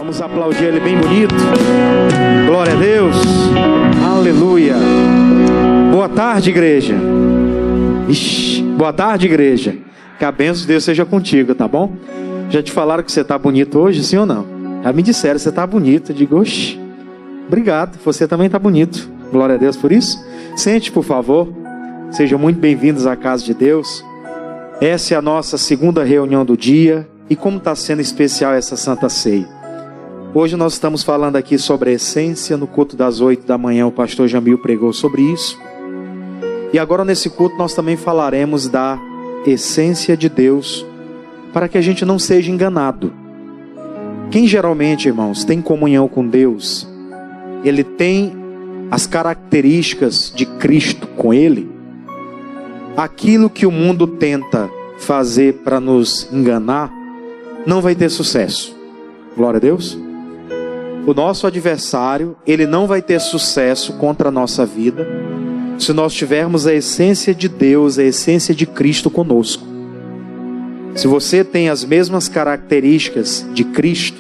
Vamos aplaudir ele bem bonito. Glória a Deus. Aleluia. Boa tarde, igreja. Boa tarde, igreja. Que a bênção de Deus seja contigo, tá bom? Já te falaram que você está bonito hoje, sim ou não? Já me disseram, você está bonito. Eu digo, oxe, obrigado, você também está bonito. Glória a Deus por isso. Sente, por favor. Sejam muito bem-vindos à casa de Deus. Essa é a nossa segunda reunião do dia. E como está sendo especial essa Santa Ceia. Hoje nós estamos falando aqui sobre a essência. No culto das 8 da manhã o pastor Jamil pregou sobre isso. E agora nesse culto nós também falaremos da essência de Deus, para que a gente não seja enganado. Quem geralmente, irmãos, tem comunhão com Deus, ele tem as características de Cristo com ele. Aquilo que o mundo tenta fazer para nos enganar, não vai ter sucesso. Glória a Deus. O nosso adversário, ele não vai ter sucesso contra a nossa vida, se nós tivermos a essência de Deus, a essência de Cristo conosco. Se você tem as mesmas características de Cristo,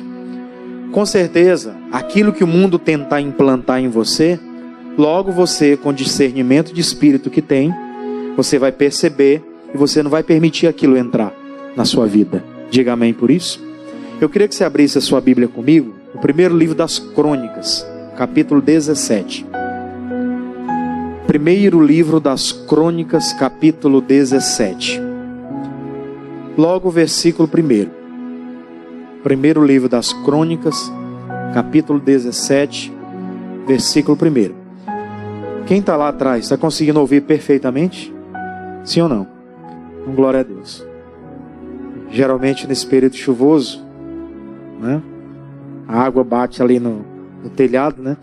com certeza, aquilo que o mundo tentar implantar em você, logo você, com discernimento de espírito que tem, você vai perceber e você não vai permitir aquilo entrar na sua vida. Diga amém por isso. Eu queria que você abrisse a sua Bíblia comigo, no primeiro livro das Crônicas, capítulo 17. Primeiro livro das Crônicas, capítulo 17. Logo o versículo 1. Primeiro livro das Crônicas, capítulo 17, versículo 1. Quem está lá atrás, está conseguindo ouvir perfeitamente? Sim ou não? Glória a Deus. Geralmente nesse período chuvoso, né? A água bate ali no telhado, né?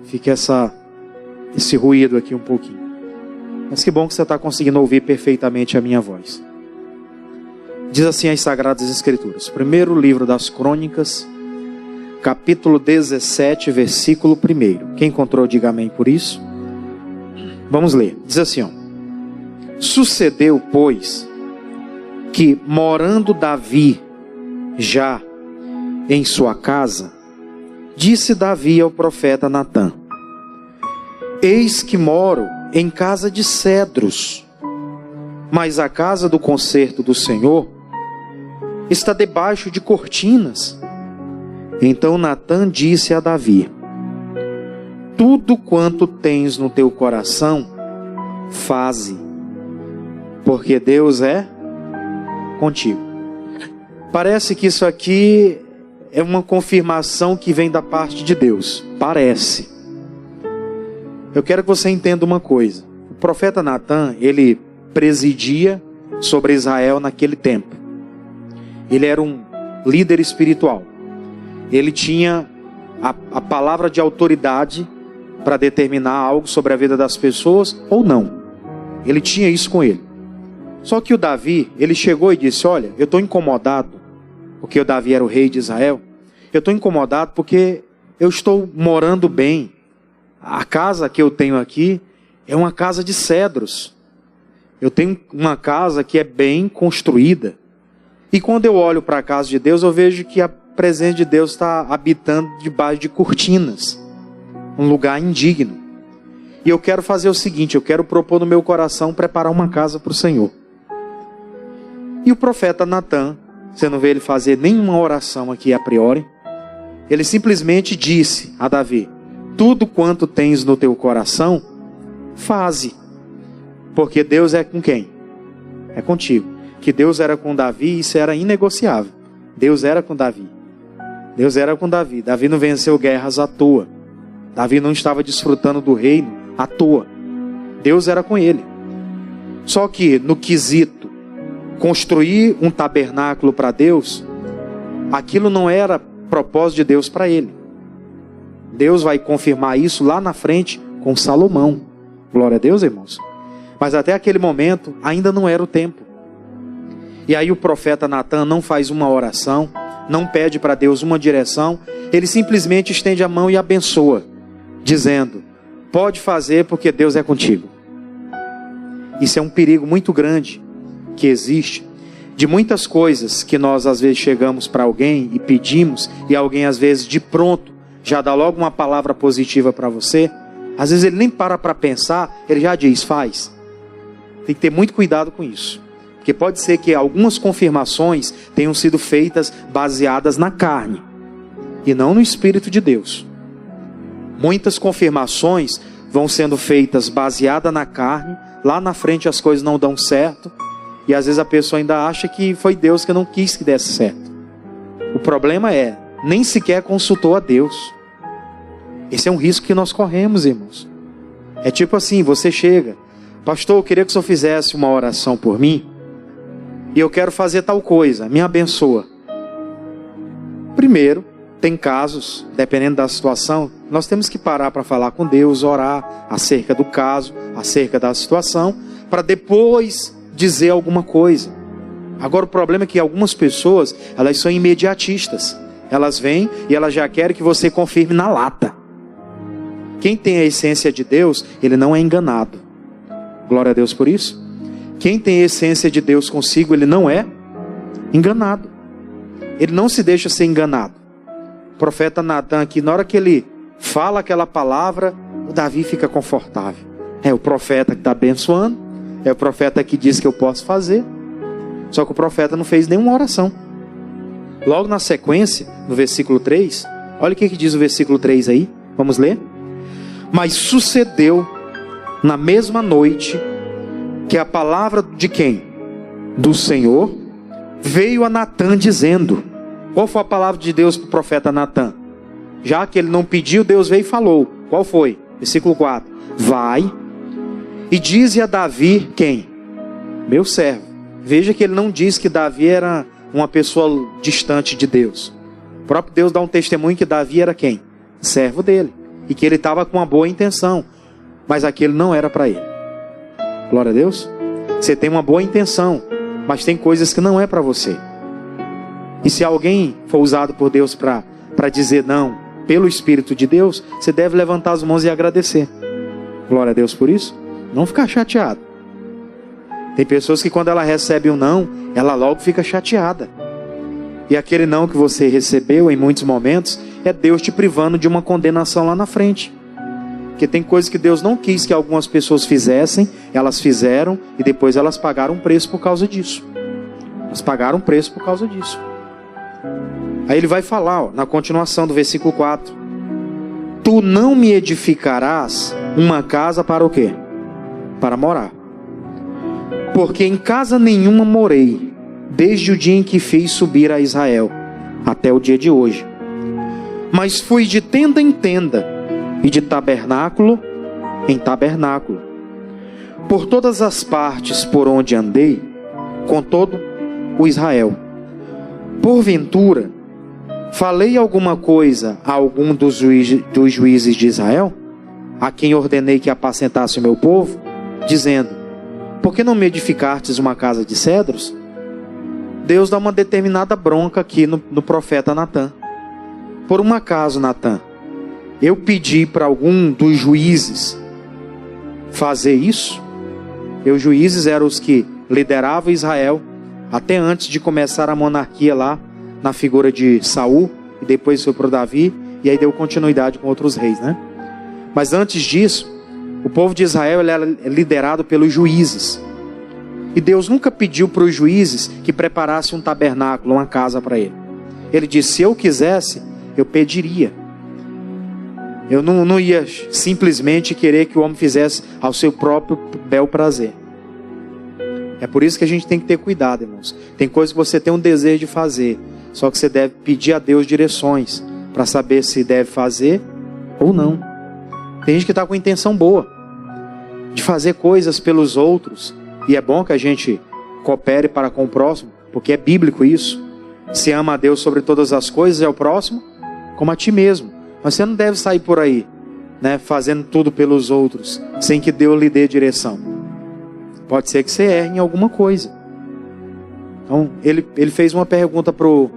Fica esse ruído aqui um pouquinho. Mas que bom que você está conseguindo ouvir perfeitamente a minha voz. Diz assim as Sagradas Escrituras. Primeiro livro das Crônicas, capítulo 17, versículo 1. Quem encontrou, diga amém por isso. Vamos ler. Diz assim, ó. Sucedeu, pois, que morando Davi já em sua casa, disse Davi ao profeta Natã: eis que moro em casa de cedros, mas a casa do concerto do Senhor está debaixo de cortinas. Então Natã disse a Davi: tudo quanto tens no teu coração, faze, porque Deus é contigo. Parece que isso aqui é uma confirmação que vem da parte de Deus. Parece. Eu quero que você entenda uma coisa. O profeta Natã, ele presidia sobre Israel naquele tempo. Ele era um líder espiritual. Ele tinha a palavra de autoridade para determinar algo sobre a vida das pessoas ou não. Ele tinha isso com ele. Só que o Davi, ele chegou e disse: olha, eu estou incomodado, porque o Davi era o rei de Israel. Eu estou incomodado porque eu estou morando bem. A casa que eu tenho aqui é uma casa de cedros. Eu tenho uma casa que é bem construída. E quando eu olho para a casa de Deus, eu vejo que a presença de Deus está habitando debaixo de cortinas. Um lugar indigno. E eu quero fazer o seguinte, eu quero propor no meu coração preparar uma casa para o Senhor. E o profeta Natã, você não vê ele fazer nenhuma oração aqui a priori. Ele simplesmente disse a Davi: tudo quanto tens no teu coração, faze. Porque Deus é com quem? É contigo. Que Deus era com Davi, isso era inegociável. Deus era com Davi. Deus era com Davi. Davi não venceu guerras à toa. Davi não estava desfrutando do reino à toa. Deus era com ele. Só que no quesito construir um tabernáculo para Deus, aquilo não era propósito de Deus para ele. Deus vai confirmar isso lá na frente com Salomão. Glória a Deus, irmãos. Mas até aquele momento ainda não era o tempo. E aí o profeta Natã não faz uma oração, não pede para Deus uma direção, ele simplesmente estende a mão e abençoa, dizendo: pode fazer porque Deus é contigo. Isso é um perigo muito grande que existe, de muitas coisas que nós às vezes chegamos para alguém e pedimos, e alguém às vezes de pronto já dá logo uma palavra positiva para você. Às vezes ele nem para pensar, ele já diz, faz. Tem que ter muito cuidado com isso, porque pode ser que algumas confirmações tenham sido feitas baseadas na carne e não no Espírito de Deus. Muitas confirmações vão sendo feitas baseadas na carne, lá na frente as coisas não dão certo, e às vezes a pessoa ainda acha que foi Deus que não quis que desse certo. O problema é, nem sequer consultou a Deus. Esse é um risco que nós corremos, irmãos. É tipo assim, você chega, pastor, eu queria que o senhor fizesse uma oração por mim, e eu quero fazer tal coisa, me abençoa. Primeiro, tem casos, dependendo da situação, nós temos que parar para falar com Deus, orar acerca do caso, acerca da situação, para depois dizer alguma coisa. Agora o problema é que algumas pessoas, elas são imediatistas. Elas vêm e elas já querem que você confirme na lata. Quem tem a essência de Deus, ele não é enganado. Glória a Deus por isso. Quem tem a essência de Deus consigo, ele não é enganado. Ele não se deixa ser enganado. O profeta Natan aqui, na hora que ele fala aquela palavra, o Davi fica confortável. É o profeta que está abençoando, é o profeta que diz que eu posso fazer. Só que o profeta não fez nenhuma oração. Logo na sequência, no versículo 3, olha o que diz o versículo 3 aí, vamos ler? Mas sucedeu na mesma noite que a palavra de quem? Do Senhor veio a Natan dizendo. Qual foi a palavra de Deus para o profeta Natan? Já que ele não pediu, Deus veio e falou. Qual foi? Versículo 4. Vai e dize a Davi quem? Meu servo. Veja que ele não diz que Davi era uma pessoa distante de Deus. O próprio Deus dá um testemunho que Davi era quem? Servo dele. E que ele estava com uma boa intenção. Mas aquele não era para ele. Glória a Deus. Você tem uma boa intenção, mas tem coisas que não é para você. E se alguém for usado por Deus para dizer não, pelo Espírito de Deus, você deve levantar as mãos e agradecer. Glória a Deus por isso. Não ficar chateado. Tem pessoas que quando ela recebe um não, ela logo fica chateada. E aquele não que você recebeu em muitos momentos, é Deus te privando de uma condenação lá na frente. Porque tem coisas que Deus não quis que algumas pessoas fizessem, elas fizeram e depois elas pagaram um preço por causa disso. Elas pagaram um preço por causa disso. Aí ele vai falar, ó, na continuação do versículo 4. Tu não me edificarás uma casa para o quê? Para morar. Porque em casa nenhuma morei, desde o dia em que fiz subir a Israel, até o dia de hoje. Mas fui de tenda em tenda, e de tabernáculo em tabernáculo, por todas as partes por onde andei, com todo o Israel. Porventura, falei alguma coisa a algum dos juízes de Israel, a quem ordenei que apacentasse o meu povo, dizendo, por que não me edificastes uma casa de cedros? Deus dá uma determinada bronca aqui no profeta Natan. Por um acaso, Natan, eu pedi para algum dos juízes fazer isso. Os juízes eram os que lideravam Israel, até antes de começar a monarquia lá, na figura de Saul, e depois foi para Davi, e aí deu continuidade com outros reis, né? Mas antes disso, o povo de Israel ele era liderado pelos juízes. E Deus nunca pediu para os juízes que preparassem um tabernáculo, uma casa para ele. Ele disse, se eu quisesse, eu pediria. Eu não ia simplesmente querer que o homem fizesse ao seu próprio bel prazer. É por isso que a gente tem que ter cuidado, irmãos. Tem coisas que você tem um desejo de fazer, só que você deve pedir a Deus direções para saber se deve fazer ou não. Tem gente que está com intenção boa de fazer coisas pelos outros, e é bom que a gente coopere para com o próximo, porque é bíblico isso. Se ama a Deus sobre todas as coisas, é o próximo como a ti mesmo. Mas você não deve sair por aí, né, fazendo tudo pelos outros, sem que Deus lhe dê direção. Pode ser que você erre em alguma coisa. Então, ele fez uma pergunta para o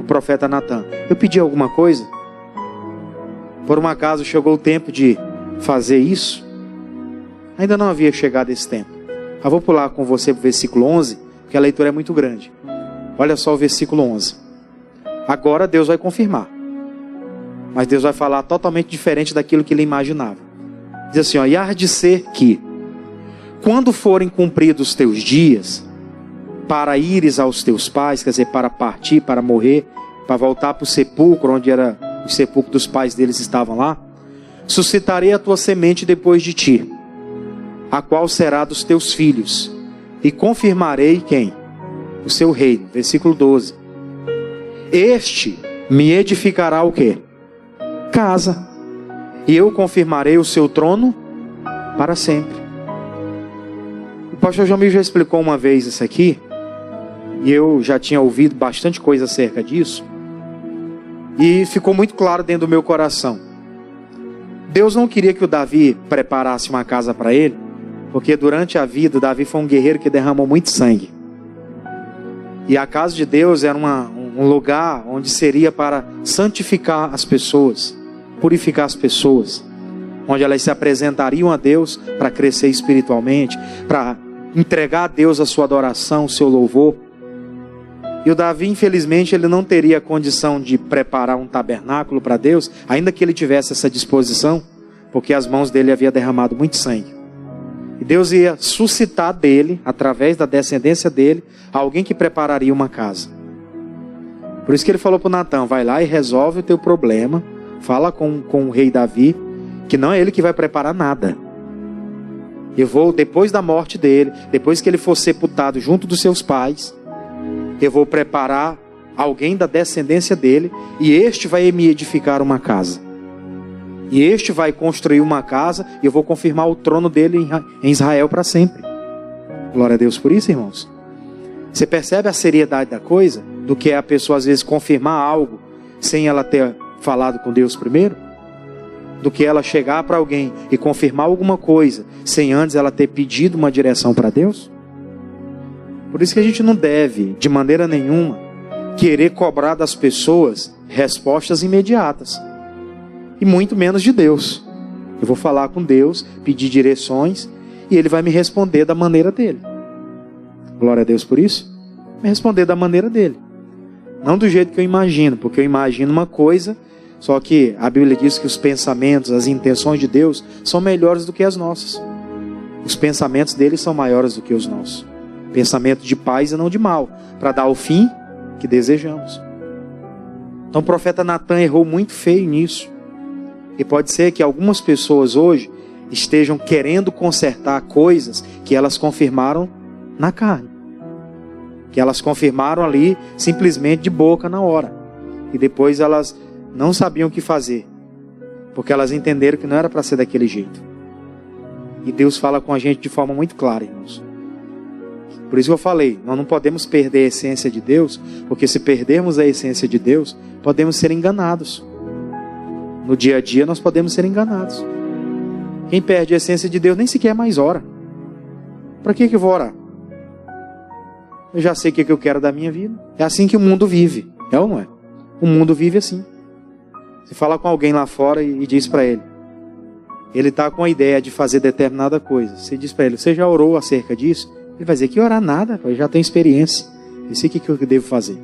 profeta Natan. Eu pedi alguma coisa? Por um acaso chegou o tempo de fazer isso? Ainda não havia chegado esse tempo. Eu vou pular com você para o versículo 11, porque a leitura é muito grande. Olha só o versículo 11. Agora Deus vai confirmar. Mas Deus vai falar totalmente diferente daquilo que ele imaginava. Diz assim, ó, e há de ser que, quando forem cumpridos os teus dias, para ires aos teus pais, quer dizer, para partir, para morrer, para voltar para o sepulcro, onde era o sepulcro dos pais deles estavam lá, suscitarei a tua semente depois de ti, a qual será dos teus filhos, e confirmarei quem? O seu reino. Versículo 12. Este me edificará o quê? Casa. E eu confirmarei o seu trono para sempre. O pastor João já explicou uma vez isso aqui, e eu já tinha ouvido bastante coisa acerca disso, e ficou muito claro dentro do meu coração. Deus não queria que o Davi preparasse uma casa para ele, porque durante a vida, Davi foi um guerreiro que derramou muito sangue. E a casa de Deus era um lugar onde seria para santificar as pessoas, purificar as pessoas, onde elas se apresentariam a Deus para crescer espiritualmente, para entregar a Deus a sua adoração, o seu louvor. E o Davi, infelizmente, ele não teria condição de preparar um tabernáculo para Deus, ainda que ele tivesse essa disposição, porque as mãos dele haviam derramado muito sangue. E Deus ia suscitar dele, através da descendência dele, alguém que prepararia uma casa. Por isso que ele falou para o Natã, vai lá e resolve o teu problema, fala com o rei Davi, que não é ele que vai preparar nada. Eu vou, depois da morte dele, depois que ele for sepultado junto dos seus pais, eu vou preparar alguém da descendência dele, e este vai me edificar uma casa. E este vai construir uma casa, e eu vou confirmar o trono dele em Israel para sempre. Glória a Deus por isso, irmãos. Você percebe a seriedade da coisa? Do que é a pessoa às vezes confirmar algo, sem ela ter falado com Deus primeiro? Do que ela chegar para alguém e confirmar alguma coisa, sem antes ela ter pedido uma direção para Deus? Por isso que a gente não deve, de maneira nenhuma, querer cobrar das pessoas respostas imediatas. E muito menos de Deus. Eu vou falar com Deus, pedir direções, e Ele vai me responder da maneira dele. Glória a Deus por isso. Me responder da maneira dele. Não do jeito que eu imagino, porque eu imagino uma coisa, só que a Bíblia diz que os pensamentos, as intenções de Deus são melhores do que as nossas. Os pensamentos dele são maiores do que os nossos. Pensamento de paz e não de mal, para dar o fim que desejamos. Então o profeta Natã errou muito feio nisso. E pode ser que algumas pessoas hoje estejam querendo consertar coisas que elas confirmaram na carne. Que elas confirmaram ali simplesmente de boca na hora. E depois elas não sabiam o que fazer. Porque elas entenderam que não era para ser daquele jeito. E Deus fala com a gente de forma muito clara, irmãos. Por isso que eu falei, nós não podemos perder a essência de Deus, porque se perdermos a essência de Deus, podemos ser enganados. No dia a dia nós podemos ser enganados. Quem perde a essência de Deus nem sequer mais ora. Para que eu vou orar? Eu já sei o que eu quero da minha vida. É assim que o mundo vive. É ou não é? O mundo vive assim. Você fala com alguém lá fora e diz para ele. Ele está com a ideia de fazer determinada coisa. Você diz para ele, você já orou acerca disso? Ele vai dizer que orar nada, eu já tenho experiência. Eu sei o que eu devo fazer.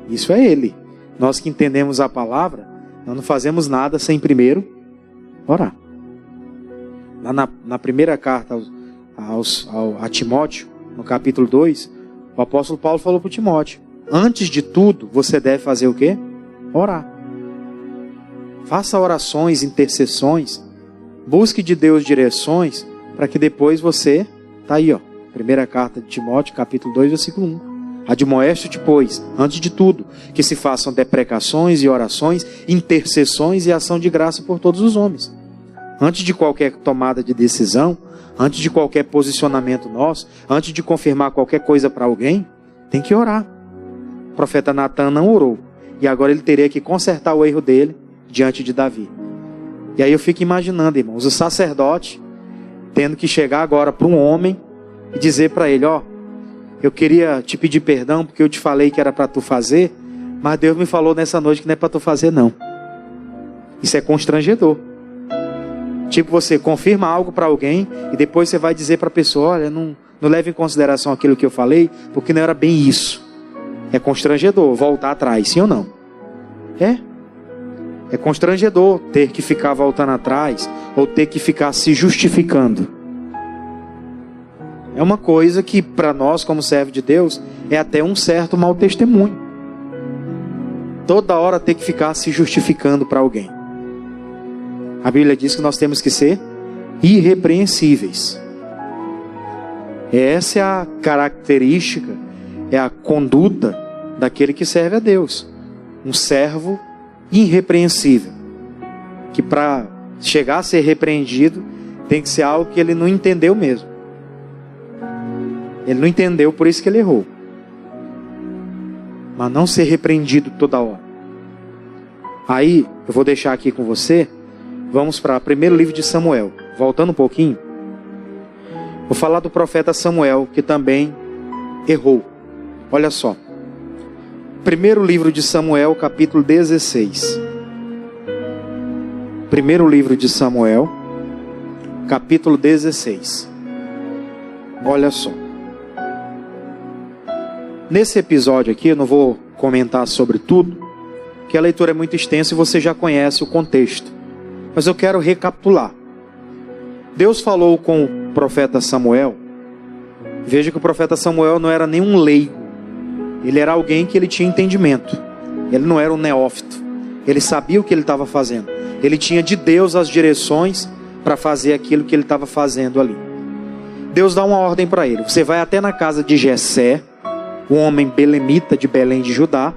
Isso é ele. Nós que entendemos a palavra, nós não fazemos nada sem primeiro orar. Lá na primeira carta a Timóteo, no capítulo 2, o apóstolo Paulo falou para Timóteo, antes de tudo, você deve fazer o quê? Orar. Faça orações, intercessões, busque de Deus direções, para que depois você, está aí ó, primeira carta de Timóteo, capítulo 2, versículo 1. Admoeste-te, pois, antes de tudo, que se façam deprecações e orações, intercessões e ação de graça por todos os homens. Antes de qualquer tomada de decisão, antes de qualquer posicionamento nosso, antes de confirmar qualquer coisa para alguém, tem que orar. O profeta Natã não orou, e agora ele teria que consertar o erro dele diante de Davi. E aí eu fico imaginando, irmãos, o sacerdote tendo que chegar agora para um homem e dizer para ele, ó, eu queria te pedir perdão porque eu te falei que era para tu fazer, mas Deus me falou nessa noite que não é para tu fazer não. Isso é constrangedor. Tipo, você confirma algo para alguém e depois você vai dizer para a pessoa, olha, não leve em consideração aquilo que eu falei, porque não era bem isso. É constrangedor voltar atrás, sim ou não? É constrangedor ter que ficar voltando atrás ou ter que ficar se justificando. É uma coisa que para nós como servo de Deus é até um certo mau testemunho. Toda hora ter que ficar se justificando para alguém. A Bíblia diz que nós temos que ser irrepreensíveis. Essa é a característica, é a conduta daquele que serve a Deus. Um servo irrepreensível. Que para chegar a ser repreendido, tem que ser algo que ele não entendeu mesmo. Ele não entendeu, por isso que ele errou. Mas não ser repreendido toda hora. Aí, eu vou deixar aqui com você. Vamos para o primeiro livro de Samuel. Voltando um pouquinho. Vou falar do profeta Samuel, que também errou. Olha só. Primeiro livro de Samuel, capítulo 16. Primeiro livro de Samuel, capítulo 16. Olha só. Nesse episódio aqui, eu não vou comentar sobre tudo, porque a leitura é muito extensa e você já conhece o contexto. Mas eu quero recapitular. Deus falou com o profeta Samuel. Veja que o profeta Samuel não era nenhum leigo. Ele era alguém que ele tinha entendimento. Ele não era um neófito. Ele sabia o que ele estava fazendo. Ele tinha de Deus as direções para fazer aquilo que ele estava fazendo ali. Deus dá uma ordem para ele. Você vai até na casa de Jessé, um homem belemita de Belém de Judá.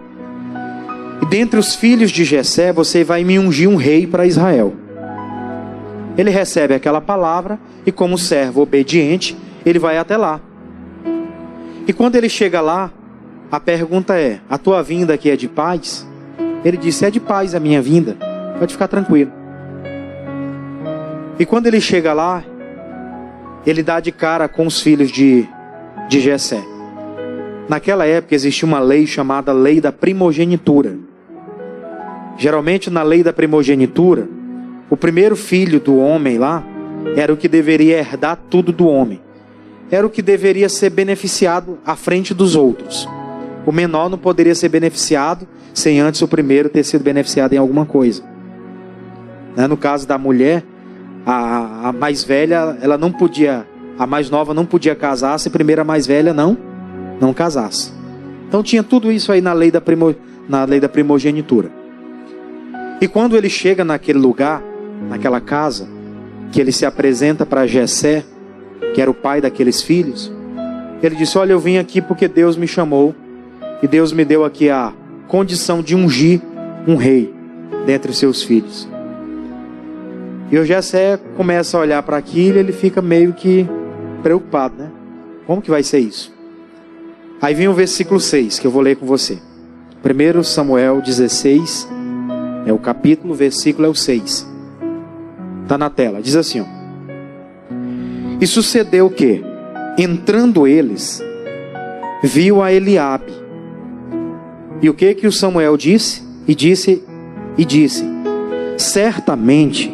E dentre os filhos de Jessé, você vai me ungir um rei para Israel. Ele recebe aquela palavra e como servo obediente, ele vai até lá. E quando ele chega lá, a pergunta é: a tua vinda aqui é de paz? Ele disse: é de paz a minha vinda, pode ficar tranquilo. E quando ele chega lá, ele dá de cara com os filhos de Jessé. Naquela época existia uma lei chamada lei da primogenitura. Geralmente na lei da primogenitura, o primeiro filho do homem lá era o que deveria herdar tudo do homem. Era o que deveria ser beneficiado à frente dos outros. O menor não poderia ser beneficiado sem antes o primeiro ter sido beneficiado em alguma coisa. No caso da mulher, a mais velha, ela não podia, a mais nova não podia casar se primeiro a mais velha não casasse. Então tinha tudo isso aí na lei da primogenitura. E quando ele chega naquele lugar, naquela casa, que ele se apresenta para Jessé, que era o pai daqueles filhos, ele disse: olha, eu vim aqui porque Deus me chamou, e Deus me deu aqui a condição de ungir um rei dentre os seus filhos. E o Jessé começa a olhar para aquilo e ele fica meio que preocupado, né? Como que vai ser isso? Aí vem o versículo 6, que eu vou ler com você. 1 Samuel 16, é o capítulo, o versículo é o 6. Está na tela, diz assim, ó. E sucedeu que, entrando eles, viu a Eliabe. E o que o Samuel disse? E disse, certamente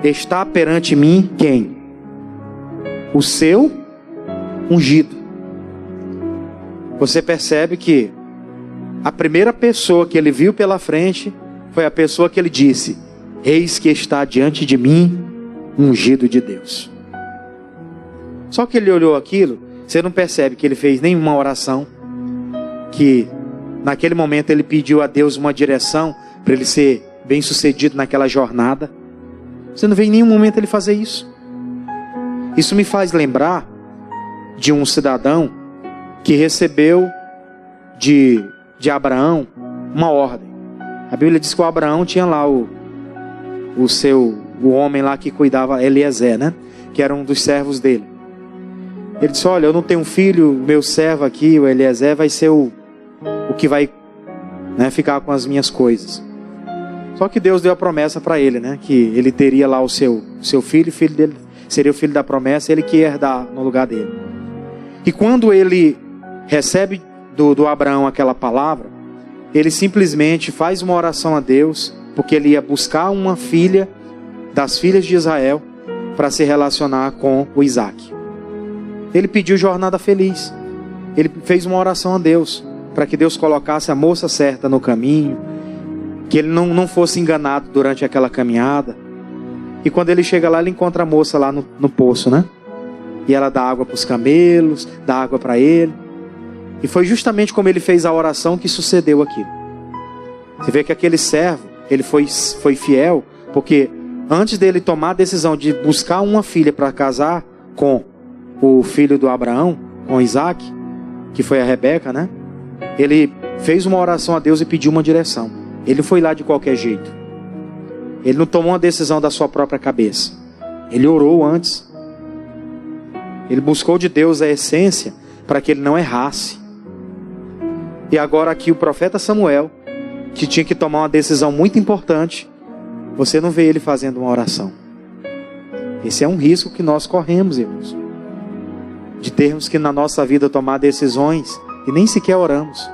está perante mim quem? O seu ungido. Você percebe que a primeira pessoa que ele viu pela frente foi a pessoa que ele disse: eis que está diante de mim ungido de Deus. Só que ele olhou aquilo, você não percebe que ele fez nenhuma oração, que naquele momento ele pediu a Deus uma direção para ele ser bem sucedido naquela jornada. Você não vê em nenhum momento ele fazer isso. Isso me faz lembrar de um cidadão que recebeu de Abraão uma ordem. A Bíblia diz que o Abraão tinha lá o homem lá que cuidava, Eliezer, né? Que era um dos servos dele. Ele disse: olha, eu não tenho um filho, meu servo aqui, o Eliezer, vai ser o que vai, né, ficar com as minhas coisas. Só que Deus deu a promessa para ele, né? Que ele teria lá o seu filho, o filho dele seria o filho da promessa, ele que ia herdar no lugar dele. E quando ele recebe do Abraão aquela palavra, ele simplesmente faz uma oração a Deus, porque ele ia buscar uma filha das filhas de Israel para se relacionar com o Isaac. Ele pediu jornada feliz. Ele fez uma oração a Deus. para que Deus colocasse a moça certa no caminho, que ele não fosse enganado durante aquela caminhada. E quando ele chega lá, ele encontra a moça lá no poço, né? E ela dá água para os camelos, dá água para ele. E foi justamente como ele fez a oração que sucedeu aquilo. Você vê que aquele servo, ele foi fiel, porque antes dele tomar a decisão de buscar uma filha para casar com o filho do Abraão, com Isaac, que foi a Rebeca, né? Ele fez uma oração a Deus e pediu uma direção. Ele foi lá de qualquer jeito. Ele não tomou uma decisão da sua própria cabeça. Ele orou antes. Ele buscou de Deus a essência para que ele não errasse. E agora aqui o profeta Samuel, que tinha que tomar uma decisão muito importante, você não vê ele fazendo uma oração. Esse é um risco que nós corremos, irmãos, de termos que na nossa vida tomar decisões e nem sequer oramos.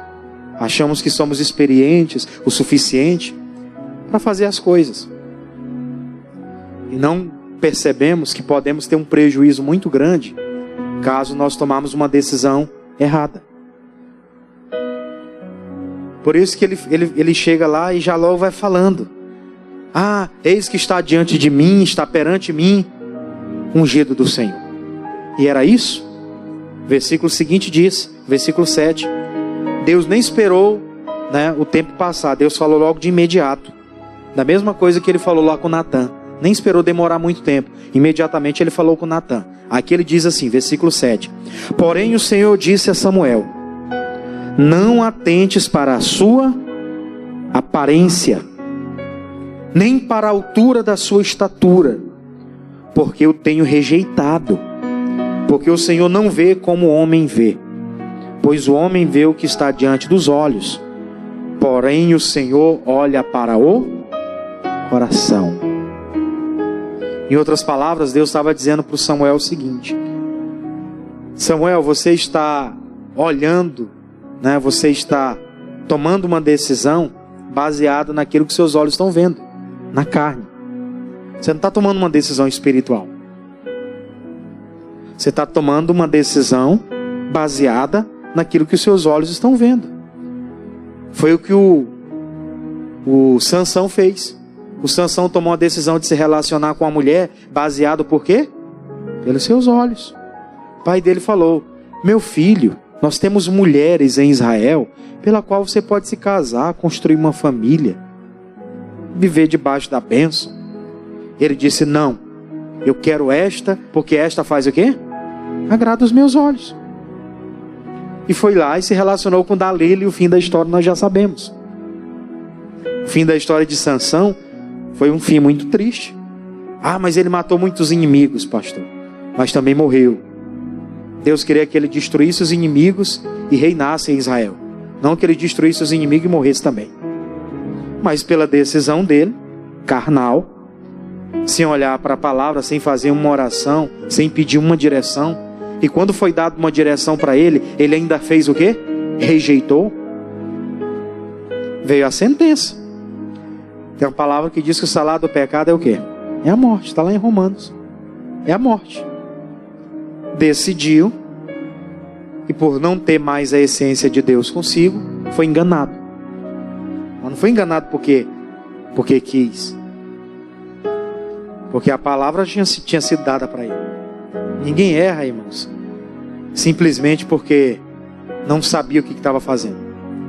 Achamos que somos experientes o suficiente para fazer as coisas. E não percebemos que podemos ter um prejuízo muito grande caso nós tomarmos uma decisão errada. Por isso que ele chega lá e já logo vai falando: ah, eis que está diante de mim, está perante mim, ungido do Senhor. E era isso. Versículo seguinte diz, versículo 7, Deus nem esperou, né, o tempo passar. Deus falou logo de imediato. Da mesma coisa que ele falou lá com Natã. Nem esperou demorar muito tempo. Imediatamente ele falou com Natã. Aqui ele diz assim, versículo 7. Porém o Senhor disse a Samuel: não atentes para a sua aparência, nem para a altura da sua estatura, porque eu tenho rejeitado. Porque o Senhor não vê como o homem vê, pois o homem vê o que está diante dos olhos, porém o Senhor olha para o coração. Em outras palavras, Deus estava dizendo para o Samuel o seguinte: Samuel, você está olhando, né? Você está tomando uma decisão baseada naquilo que seus olhos estão vendo, na carne. Você não está tomando uma decisão espiritual. Você está tomando uma decisão baseada naquilo que os seus olhos estão vendo. Foi o que o Sansão fez. O Sansão tomou a decisão de se relacionar com a mulher baseado por quê? Pelos seus olhos. O pai dele falou: meu filho, nós temos mulheres em Israel pela qual você pode se casar, construir uma família, viver debaixo da bênção. Ele disse: não, eu quero esta, porque esta faz o quê? Agrada os meus olhos. E foi lá e se relacionou com Dalila, e o fim da história nós já sabemos. O fim da história de Sansão foi um fim muito triste. Ah, mas ele matou muitos inimigos, pastor. Mas também morreu. Deus queria que ele destruísse os inimigos e reinasse em Israel. Não que ele destruísse os inimigos e morresse também. Mas pela decisão dele, carnal, sem olhar para a palavra, sem fazer uma oração, sem pedir uma direção. E quando foi dado uma direção para ele, ele ainda fez o quê? Rejeitou. Veio a sentença. Tem uma palavra que diz que o salário do pecado é o quê? É a morte, está lá em Romanos. É a morte. Decidiu, e por não ter mais a essência de Deus consigo, foi enganado. Mas não foi enganado porque quis. Porque a palavra tinha sido dada para ele. Ninguém erra, irmãos, simplesmente porque não sabia o que estava fazendo.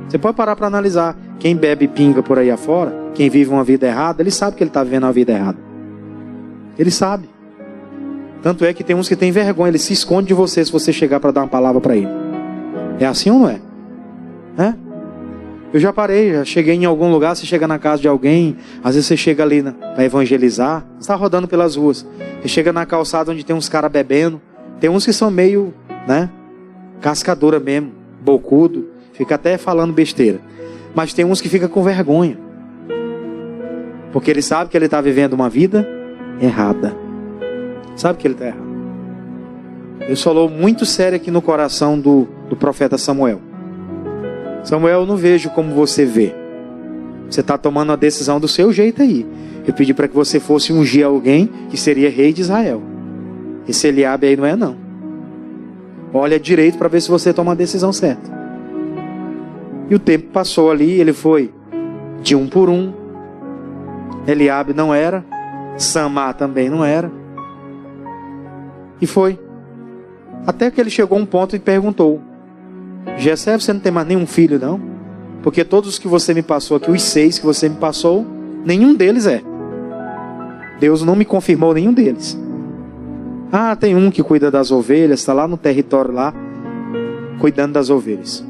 Você pode parar para analisar. Quem bebe pinga por aí afora, quem vive uma vida errada, ele sabe que ele está vivendo uma vida errada. Ele sabe. Tanto é que tem uns que têm vergonha, ele se esconde de você se você chegar para dar uma palavra para ele. É assim ou não é? É? Eu já parei, já cheguei em algum lugar, você chega na casa de alguém, às vezes você chega ali para evangelizar, você está rodando pelas ruas, você chega na calçada onde tem uns caras bebendo, tem uns que são meio, né, cascadura mesmo, bocudo, fica até falando besteira, mas tem uns que ficam com vergonha, porque ele sabe que ele está vivendo uma vida errada, sabe que ele está errado. Deus falou muito sério aqui no coração do profeta Samuel. Samuel, eu não vejo como você vê. Você está tomando a decisão do seu jeito aí. Eu pedi para que você fosse ungir alguém que seria rei de Israel. Esse Eliabe aí não é não. Olha direito para ver se você toma a decisão certa. E o tempo passou ali, ele foi de um por um. Eliabe não era, Samá também não era. E foi. Até que ele chegou a um ponto e perguntou: Jessé, você não tem mais nenhum filho não? Porque todos os que você me passou aqui, os 6 que você me passou, nenhum deles é. Deus não me confirmou nenhum deles. Ah, tem um que cuida das ovelhas, está lá no território lá, cuidando das ovelhas.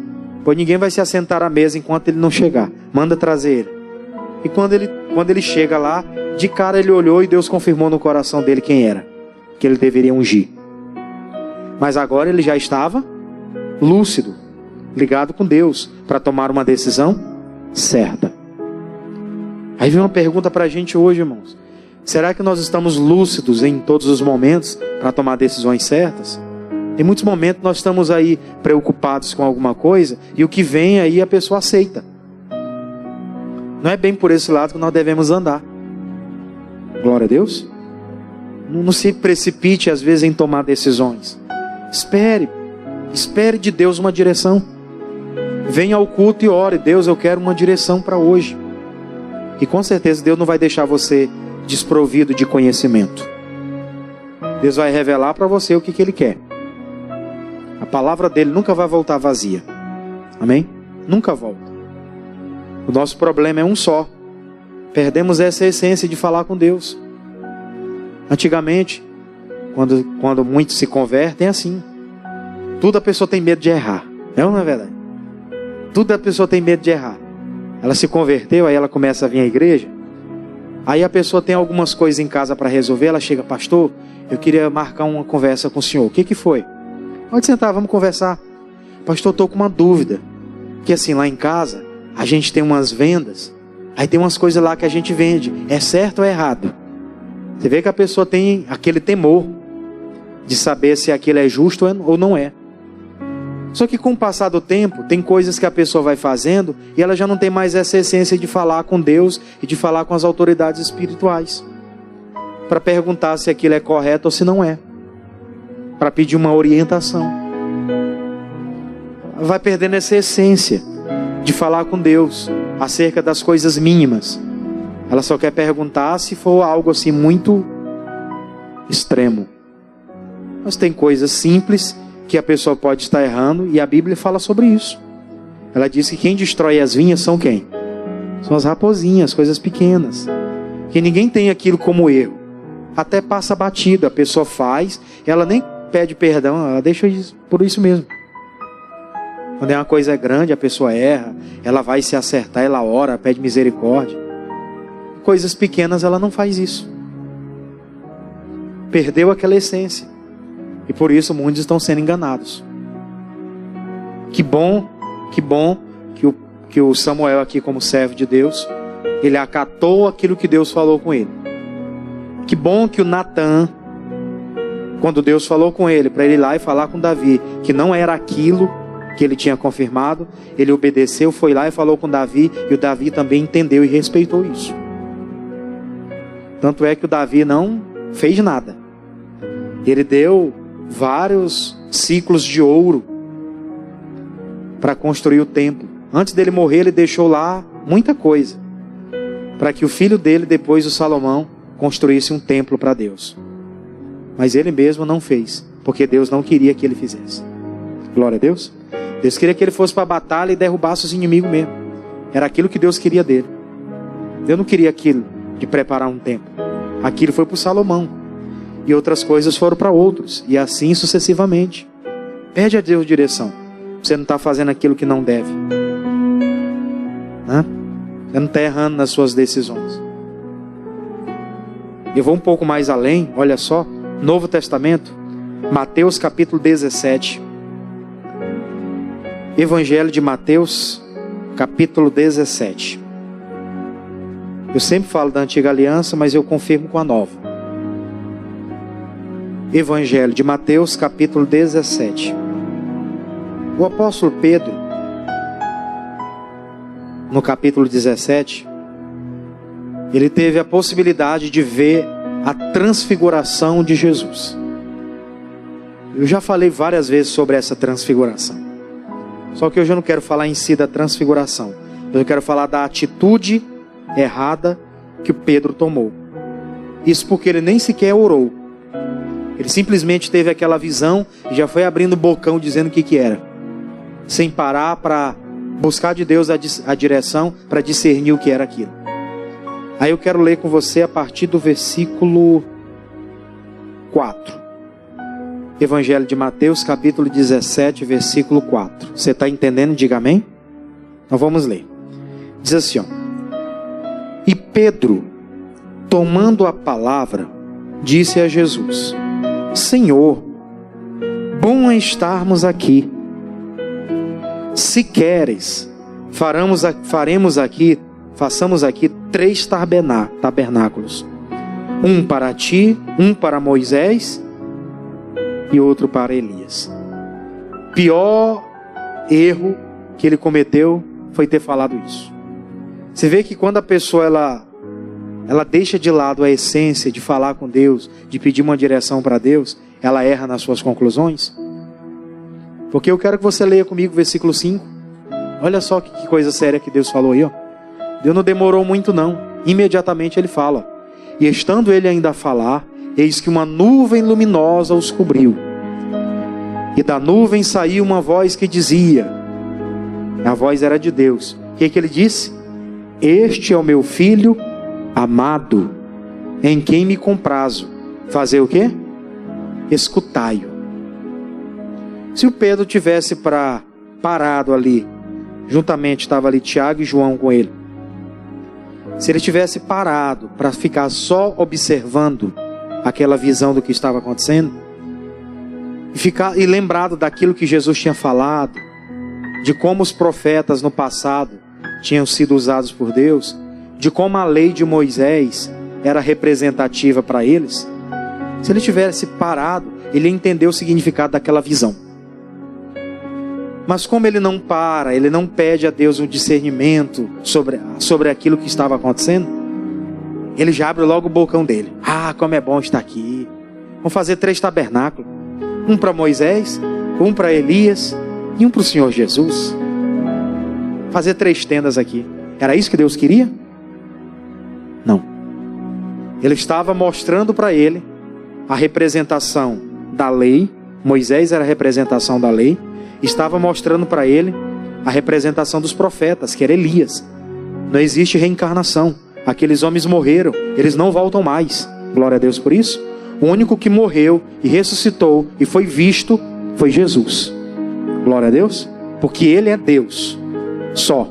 Pois ninguém vai se assentar à mesa enquanto ele não chegar. Manda trazer ele. E quando ele chega lá, de cara ele olhou e Deus confirmou no coração dele quem era, que ele deveria ungir. Mas agora ele já estava lúcido, ligado com Deus, para tomar uma decisão certa. Aí vem uma pergunta para a gente hoje, irmãos. Será que nós estamos lúcidos em todos os momentos para tomar decisões certas? Em muitos momentos nós estamos aí preocupados com alguma coisa e o que vem aí a pessoa aceita. Não é bem por esse lado que nós devemos andar. Glória a Deus. Não se precipite às vezes em tomar decisões. Espere de Deus uma direção. Venha ao culto e ore: Deus, eu quero uma direção para hoje. E com certeza Deus não vai deixar você desprovido de conhecimento. Deus vai revelar para você o que Ele quer. A palavra dele nunca vai voltar vazia. Amém? Nunca volta. O nosso problema é um só. Perdemos essa essência de falar com Deus. Antigamente, quando muitos se convertem, é assim. Tudo a pessoa tem medo de errar. É ou não é verdade? Tudo a pessoa tem medo de errar. Ela se converteu, aí ela começa a vir à igreja. Aí a pessoa tem algumas coisas em casa para resolver. Ela chega: pastor, eu queria marcar uma conversa com o senhor. O que foi? Pode sentar, vamos conversar. Pastor, estou com uma dúvida. Que assim, lá em casa, a gente tem umas vendas. Aí tem umas coisas lá que a gente vende. É certo ou é errado? Você vê que a pessoa tem aquele temor de saber se aquilo é justo ou não é. Só que com o passar do tempo, tem coisas que a pessoa vai fazendo e ela já não tem mais essa essência de falar com Deus e de falar com as autoridades espirituais, para perguntar se aquilo é correto ou se não é, para pedir uma orientação. Vai perdendo essa essência de falar com Deus acerca das coisas mínimas. Ela só quer perguntar se for algo assim muito extremo. Mas tem coisas simples que a pessoa pode estar errando, e a Bíblia fala sobre isso. Ela diz que quem destrói as vinhas são quem? São as raposinhas, coisas pequenas, que ninguém tem aquilo como erro, até passa batido. A pessoa faz, ela nem pede perdão, ela deixa por isso mesmo. Quando é uma coisa grande, a pessoa erra, ela vai se acertar, ela ora, pede misericórdia. Coisas pequenas ela não faz isso. Perdeu aquela essência. E por isso muitos estão sendo enganados. Que bom que o Samuel aqui, como servo de Deus, ele acatou aquilo que Deus falou com ele. Que bom que o Natan, quando Deus falou com ele, para ele ir lá e falar com Davi, que não era aquilo que ele tinha confirmado, ele obedeceu, foi lá e falou com Davi, e o Davi também entendeu e respeitou isso. Tanto é que o Davi não fez nada. Ele deu vários ciclos de ouro para construir o templo. Antes dele morrer, ele deixou lá muita coisa, para que o filho dele, depois o Salomão, construísse um templo para Deus. Mas ele mesmo não fez, porque Deus não queria que ele fizesse. Glória a Deus. Deus queria que ele fosse para a batalha e derrubasse os inimigos mesmo. Era aquilo que Deus queria dele. Deus não queria aquilo de preparar um templo. Aquilo foi para o Salomão. E outras coisas foram para outros. E assim sucessivamente. Pede a Deus direção. Você não está fazendo aquilo que não deve. Você não está errando nas suas decisões. Eu vou um pouco mais além. Olha só. Novo Testamento. Mateus capítulo 17. Evangelho de Mateus capítulo 17. Eu sempre falo da antiga aliança, mas eu confirmo com a nova. Evangelho de Mateus capítulo 17. O apóstolo Pedro, no capítulo 17, ele teve a possibilidade de ver a transfiguração de Jesus. Eu já falei várias vezes sobre essa transfiguração. Só que hoje eu não quero falar em si da transfiguração. Eu quero falar da atitude errada que Pedro tomou. Isso porque ele nem sequer orou. Ele simplesmente teve aquela visão e já foi abrindo o bocão dizendo o que era. Sem parar para buscar de Deus a direção para discernir o que era aquilo. Aí eu quero ler com você a partir do versículo 4. Evangelho de Mateus, capítulo 17, versículo 4. Você está entendendo? Diga amém. Então vamos ler. Diz assim, ó. E Pedro, tomando a palavra, disse a Jesus: Senhor, bom é estarmos aqui. Se queres, façamos aqui 3 tabernáculos. Um para ti, um para Moisés e outro para Elias. Pior erro que ele cometeu foi ter falado isso. Você vê que quando a pessoa ela deixa de lado a essência de falar com Deus, de pedir uma direção para Deus, ela erra nas suas conclusões. Porque eu quero que você leia comigo o versículo 5. Olha só que coisa séria que Deus falou aí, ó. Deus não demorou muito não. Imediatamente ele fala: e estando ele ainda a falar, eis que uma nuvem luminosa os cobriu. E da nuvem saiu uma voz que dizia, a voz era de Deus. O que ele disse? Este é o meu filho amado, em quem me comprazo. Fazer o quê? Escutai-o. Se o Pedro tivesse parado ali, juntamente estava ali Tiago e João com ele. Se ele tivesse parado para ficar só observando aquela visão do que estava acontecendo, e lembrado daquilo que Jesus tinha falado, de como os profetas no passado tinham sido usados por Deus, de como a lei de Moisés era representativa para eles, se ele tivesse parado, ele entendeu o significado daquela visão. Mas como ele não para, ele não pede a Deus um discernimento sobre aquilo que estava acontecendo, ele já abre logo o bocão dele. Ah, como é bom estar aqui. Vamos fazer 3 tabernáculos. Um para Moisés, um para Elias e um para o Senhor Jesus. Fazer 3 tendas aqui. Era isso que Deus queria? Não. Ele estava mostrando para ele a representação da lei. Moisés era a representação da lei. Estava mostrando para ele a representação dos profetas, que era Elias. Não existe reencarnação. Aqueles homens morreram, eles não voltam mais. Glória a Deus por isso. O único que morreu e ressuscitou e foi visto foi Jesus. Glória a Deus. Porque Ele é Deus. Só.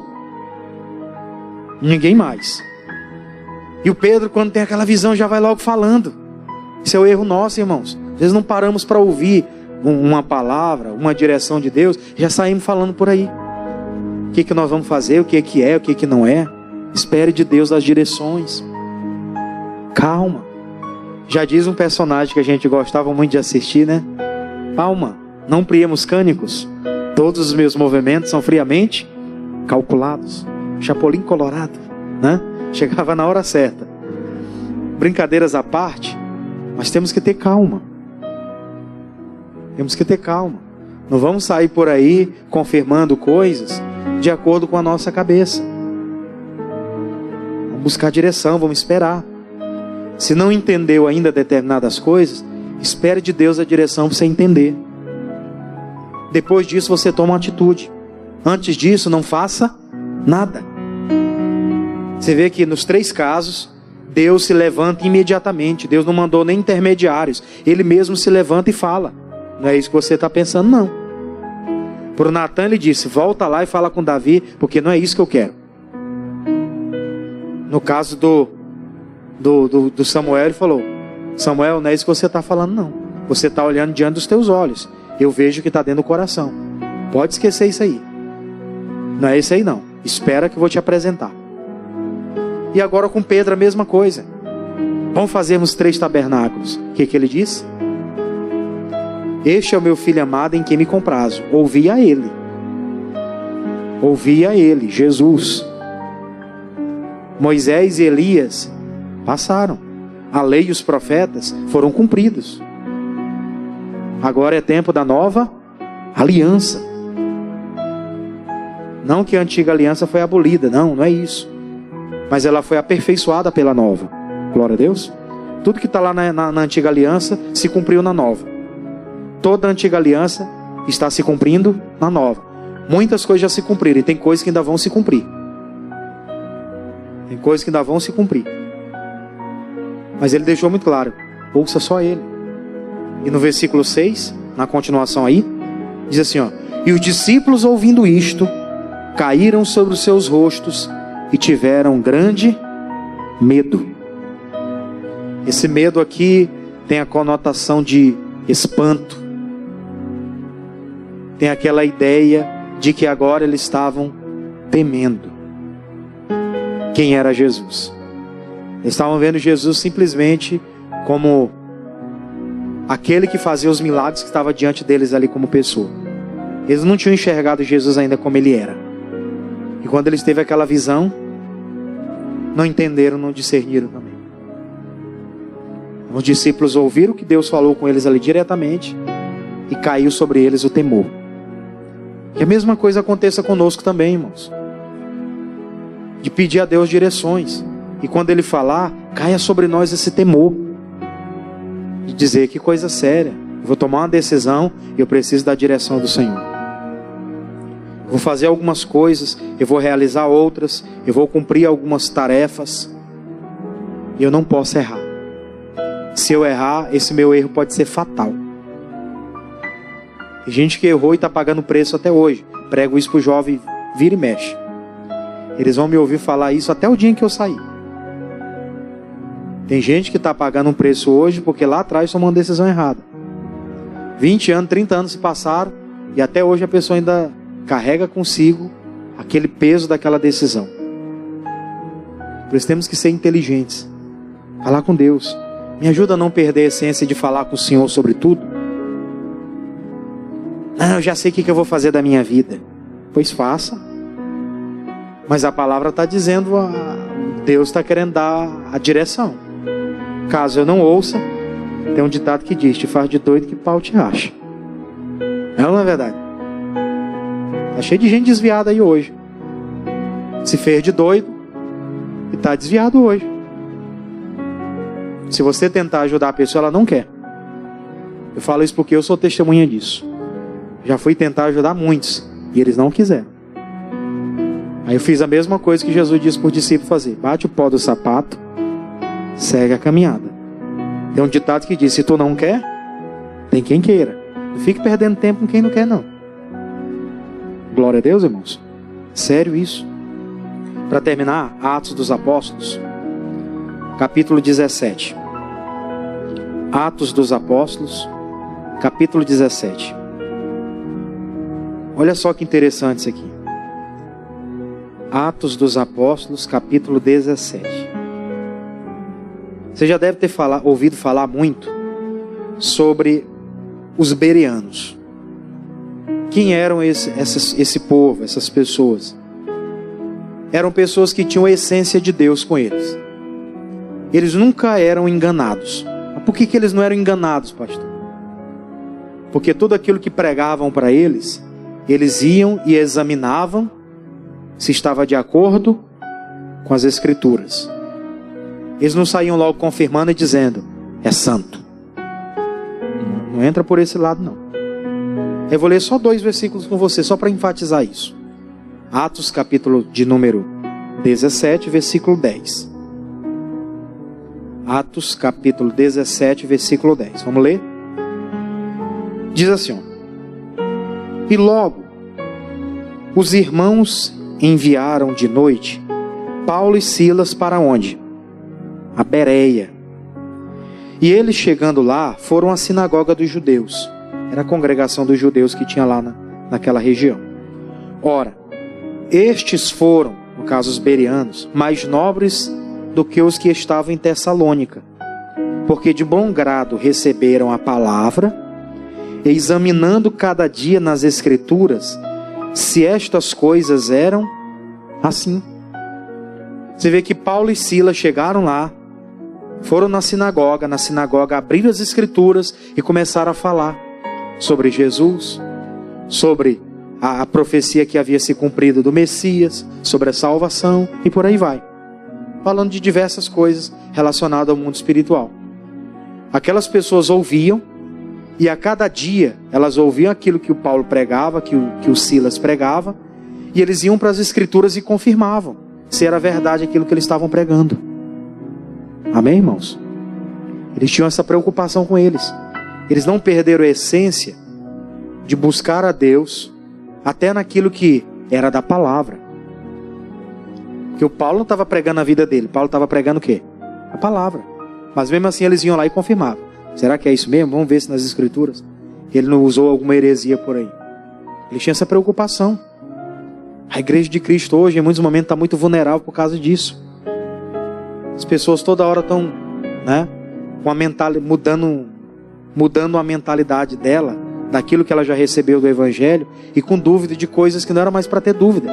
Ninguém mais. E o Pedro, quando tem aquela visão, já vai logo falando. Isso é o erro nosso, irmãos. Às vezes não paramos para ouvir uma palavra, uma direção de Deus, já saímos falando por aí. O que nós vamos fazer, o que é, o que não é. Espere de Deus as direções. Calma. Já diz um personagem que a gente gostava muito de assistir, né? Calma, não priemos cânicos. Todos os meus movimentos são friamente calculados. Chapolin colorado, né? Chegava na hora certa. Brincadeiras à parte, mas temos que ter calma. Temos que ter calma. Não vamos sair por aí confirmando coisas de acordo com a nossa cabeça. Vamos buscar direção, vamos esperar. Se não entendeu ainda determinadas coisas, espere de Deus a direção para você entender. Depois disso você toma uma atitude. Antes disso não faça nada. Você vê que nos 3 casos Deus se levanta imediatamente. Deus não mandou nem intermediários. Ele mesmo se levanta e fala. Não é isso que você está pensando, não. Para o Natan ele disse: volta lá e fala com Davi, porque não é isso que eu quero. No caso do Samuel, ele falou: Samuel, não é isso que você está falando, não. Você está olhando diante dos teus olhos. Eu vejo o que está dentro do coração. Pode esquecer isso aí. Não é isso aí não. Espera que eu vou te apresentar. E agora com Pedro a mesma coisa. Vamos fazermos 3 tabernáculos. O que ele disse? Este é o meu filho amado em quem me comprazo. Ouvi a ele. Ouvi a ele, Jesus. Moisés e Elias passaram. A lei e os profetas foram cumpridos. Agora é tempo da nova aliança. Não que a antiga aliança foi abolida, não é isso. Mas ela foi aperfeiçoada pela nova. Glória a Deus. Tudo que está lá na antiga aliança se cumpriu na nova. Toda a antiga aliança está se cumprindo na nova. Muitas coisas já se cumpriram e tem coisas que ainda vão se cumprir. Tem coisas que ainda vão se cumprir. Mas ele deixou muito claro, ouça só ele. E no versículo 6, na continuação aí, diz assim, ó: e os discípulos, ouvindo isto, caíram sobre os seus rostos e tiveram grande medo. Esse medo aqui tem a conotação de espanto. Tem aquela ideia de que agora eles estavam temendo quem era Jesus. Eles estavam vendo Jesus simplesmente como aquele que fazia os milagres que estava diante deles ali como pessoa. Eles não tinham enxergado Jesus ainda como ele era. E quando eles teve aquela visão, não entenderam, não discerniram também. Os discípulos ouviram que Deus falou com eles ali diretamente e caiu sobre eles o temor. Que a mesma coisa aconteça conosco também, irmãos. De pedir a Deus direções. E quando Ele falar, caia sobre nós esse temor. De dizer, que coisa séria. Eu vou tomar uma decisão e eu preciso da direção do Senhor. Eu vou fazer algumas coisas, eu vou realizar outras, eu vou cumprir algumas tarefas. E eu não posso errar. Se eu errar, esse meu erro pode ser fatal. Tem gente que errou e está pagando preço até hoje. Prego isso para o jovem, vira e mexe. Eles vão me ouvir falar isso até o dia em que eu sair. Tem gente que está pagando um preço hoje porque lá atrás tomou uma decisão errada. 20 anos, 30 anos se passaram e até hoje a pessoa ainda carrega consigo aquele peso daquela decisão. Por isso temos que ser inteligentes. Falar com Deus. Me ajuda a não perder a essência de falar com o Senhor sobre tudo. Não, eu já sei o que eu vou fazer da minha vida. Pois faça. Mas a palavra está dizendo, Deus está querendo dar a direção. Caso eu não ouça, tem um ditado que diz, te faz de doido que pau te acha. Não é verdade? Está cheio de gente desviada aí hoje. Se fez de doido e está desviado hoje. Se você tentar ajudar a pessoa, ela não quer. Eu falo isso porque eu sou testemunha disso. Já fui tentar ajudar muitos e eles não quiseram. Aí eu fiz a mesma coisa que Jesus disse para o discípulo fazer. Bate o pó do sapato, segue a caminhada. Tem um ditado que diz, se tu não quer, tem quem queira. Não fique perdendo tempo com quem não quer, não. Glória a Deus, irmãos. Sério isso. Para terminar, Atos dos Apóstolos, capítulo 17. Atos dos Apóstolos, capítulo 17. Olha só que interessante isso aqui. Atos dos Apóstolos, capítulo 17. Você já deve ter ouvido falar muito sobre os bereanos. Quem eram esse povo, essas pessoas? Eram pessoas que tinham a essência de Deus com eles. Eles nunca eram enganados. Mas por que eles não eram enganados, pastor? Porque tudo aquilo que pregavam para eles, eles iam e examinavam se estava de acordo com as Escrituras. Eles não saíam logo confirmando e dizendo, é santo. Não entra por esse lado, não. Eu vou ler só 2 versículos com você, só para enfatizar isso. Atos, capítulo de número 17, versículo 10. Atos, capítulo 17, versículo 10. Vamos ler? Diz assim, ó. E logo, os irmãos enviaram de noite Paulo e Silas para onde? A Bereia. E eles chegando lá, foram à sinagoga dos judeus. Era a congregação dos judeus que tinha lá naquela região. Ora, estes foram, no caso os bereanos, mais nobres do que os que estavam em Tessalônica, porque de bom grado receberam a palavra, e examinando cada dia nas Escrituras, se estas coisas eram assim. Você vê que Paulo e Silas chegaram lá, foram na sinagoga abriram as Escrituras e começaram a falar sobre Jesus, sobre a profecia que havia se cumprido do Messias, sobre a salvação e por aí vai. Falando de diversas coisas relacionadas ao mundo espiritual. Aquelas pessoas ouviam, e a cada dia elas ouviam aquilo que o Paulo pregava, que o Silas pregava, e eles iam para as Escrituras e confirmavam se era verdade aquilo que eles estavam pregando. Amém, irmãos? Eles tinham essa preocupação com eles. Eles não perderam a essência de buscar a Deus até naquilo que era da palavra. Porque o Paulo não estava pregando a vida dele. Paulo estava pregando o quê? A palavra. Mas mesmo assim eles iam lá e confirmavam. Será que é isso mesmo? Vamos ver se nas Escrituras ele não usou alguma heresia por aí. Ele tinha essa preocupação. A igreja de Cristo hoje, em muitos momentos, está muito vulnerável por causa disso. As pessoas toda hora estão, com a mudando a mentalidade dela, daquilo que ela já recebeu do Evangelho, e com dúvida de coisas que não era mais para ter dúvida.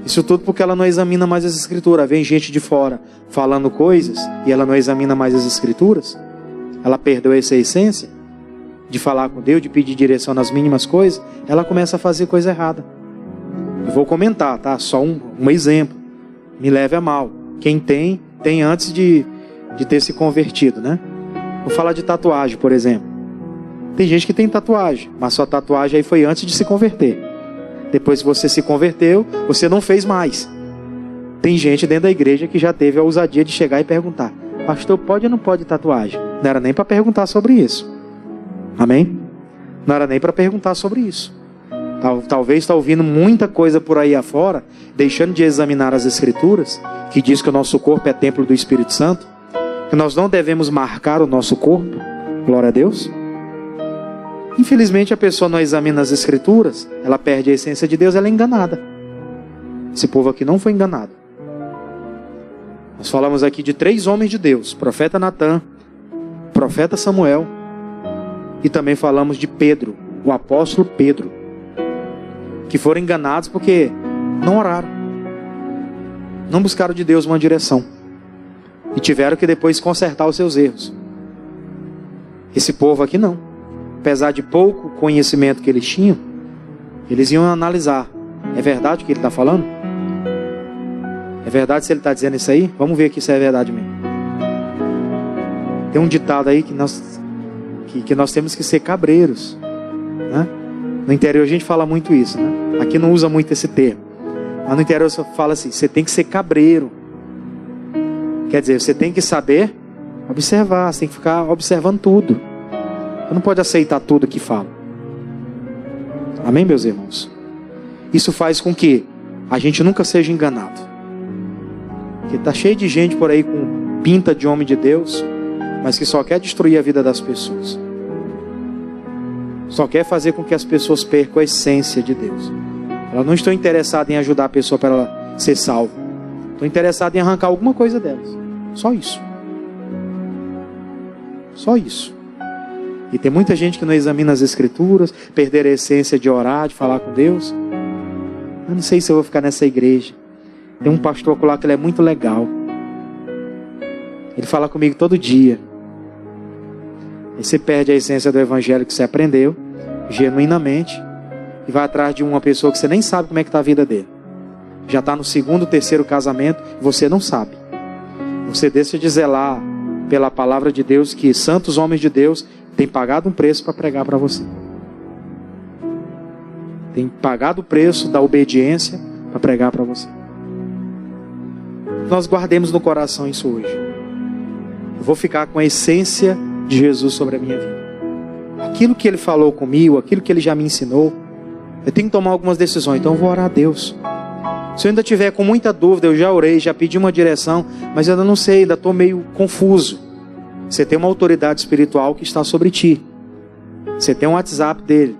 Isso tudo porque ela não examina mais as Escrituras. Vem gente de fora falando coisas e ela não examina mais as Escrituras. Ela perdeu essa essência de falar com Deus, de pedir direção nas mínimas coisas. Ela começa a fazer coisa errada. Eu vou comentar, tá? Só um exemplo. Me leve a mal. Quem tem antes de ter se convertido, né? Vou falar de tatuagem, por exemplo. Tem gente que tem tatuagem, mas sua tatuagem aí foi antes de se converter. Depois que você se converteu, você não fez mais. Tem gente dentro da igreja que já teve a ousadia de chegar e perguntar: pastor, pode ou não pode tatuagem? Não era nem para perguntar sobre isso. Amém? Não era nem para perguntar sobre isso. Talvez está ouvindo muita coisa por aí afora, deixando de examinar as Escrituras, que diz que o nosso corpo é templo do Espírito Santo, que nós não devemos marcar o nosso corpo. Glória a Deus. Infelizmente a pessoa não examina as Escrituras, ela perde a essência de Deus, ela é enganada. Esse povo aqui não foi enganado. Nós falamos aqui de 3 homens de Deus: profeta Natã, profeta Samuel, e também falamos de Pedro, o apóstolo Pedro, que foram enganados porque não oraram, não buscaram de Deus uma direção, e tiveram que depois consertar os seus erros. Esse povo aqui não. Apesar de pouco conhecimento que eles tinham, eles iam analisar: é verdade o que ele está falando? É verdade se ele está dizendo isso aí? Vamos ver aqui se é verdade mesmo. Tem um ditado aí que nós temos que ser cabreiros, né? No interior a gente fala muito isso, né? Aqui não usa muito esse termo, mas no interior você fala assim: você tem que ser cabreiro. Quer dizer, você tem que saber observar, você tem que ficar observando tudo. Você não pode aceitar tudo que fala. Amém, meus irmãos? Isso faz com que a gente nunca seja enganado. Porque está cheio de gente por aí com pinta de homem de Deus, mas que só quer destruir a vida das pessoas. Só quer fazer com que as pessoas percam a essência de Deus. Elas não estão interessadas em ajudar a pessoa para ela ser salva. Estão interessadas em arrancar alguma coisa delas. Só isso. Só isso. E tem muita gente que não examina as Escrituras, perder a essência de orar, de falar com Deus. Eu não sei se eu vou ficar nessa igreja. Tem um pastor lá que ele é muito legal. Ele fala comigo todo dia. Aí você perde a essência do Evangelho que você aprendeu, genuinamente, e vai atrás de uma pessoa que você nem sabe como é que está a vida dele. Já está no 2º, 3º casamento, você não sabe. Você deixa de zelar pela palavra de Deus, que santos homens de Deus têm pagado um preço para pregar para você. Tem pagado o preço da obediência para pregar para você. Nós guardemos no coração isso hoje. Eu vou ficar com a essência de Jesus sobre a minha vida. Aquilo que Ele falou comigo, aquilo que Ele já me ensinou, eu tenho que tomar algumas decisões. Então eu vou orar a Deus. Se eu ainda tiver com muita dúvida, eu já orei, já pedi uma direção, mas eu ainda não sei, ainda estou meio confuso. Você tem uma autoridade espiritual que está sobre ti. Você tem um WhatsApp dele: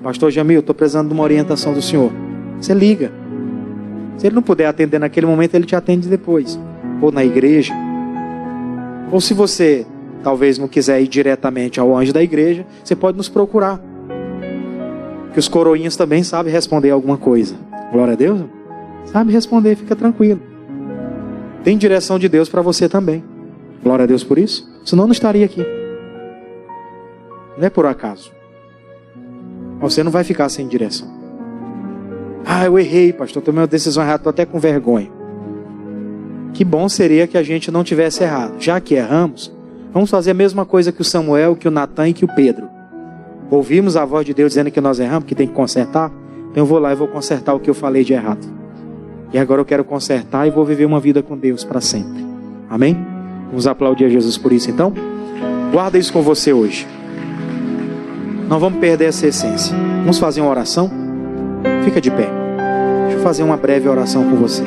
pastor Jamil, eu estou precisando de uma orientação do senhor. Você liga. Se ele não puder atender naquele momento, ele te atende depois. Ou na igreja. Ou se você talvez não quiser ir diretamente ao anjo da igreja, você pode nos procurar. Que os coroinhas também sabem responder alguma coisa. Glória a Deus. Sabe responder, fica tranquilo. Tem direção de Deus para você também. Glória a Deus por isso. Senão não estaria aqui. Não é por acaso. Você não vai ficar sem direção. Eu errei, pastor, tomei uma decisão errada, estou até com vergonha. Que bom seria que a gente não tivesse errado. Já que erramos, vamos fazer a mesma coisa que o Samuel, que o Natan e que o Pedro. Ouvimos a voz de Deus dizendo que nós erramos, que tem que consertar. Então eu vou lá e vou consertar o que eu falei de errado. E agora eu quero consertar e vou viver uma vida com Deus para sempre. Amém? Vamos aplaudir a Jesus por isso então? Guarda isso com você hoje. Não vamos perder essa essência. Vamos fazer uma oração? Fica de pé. Deixa eu fazer uma breve oração com você.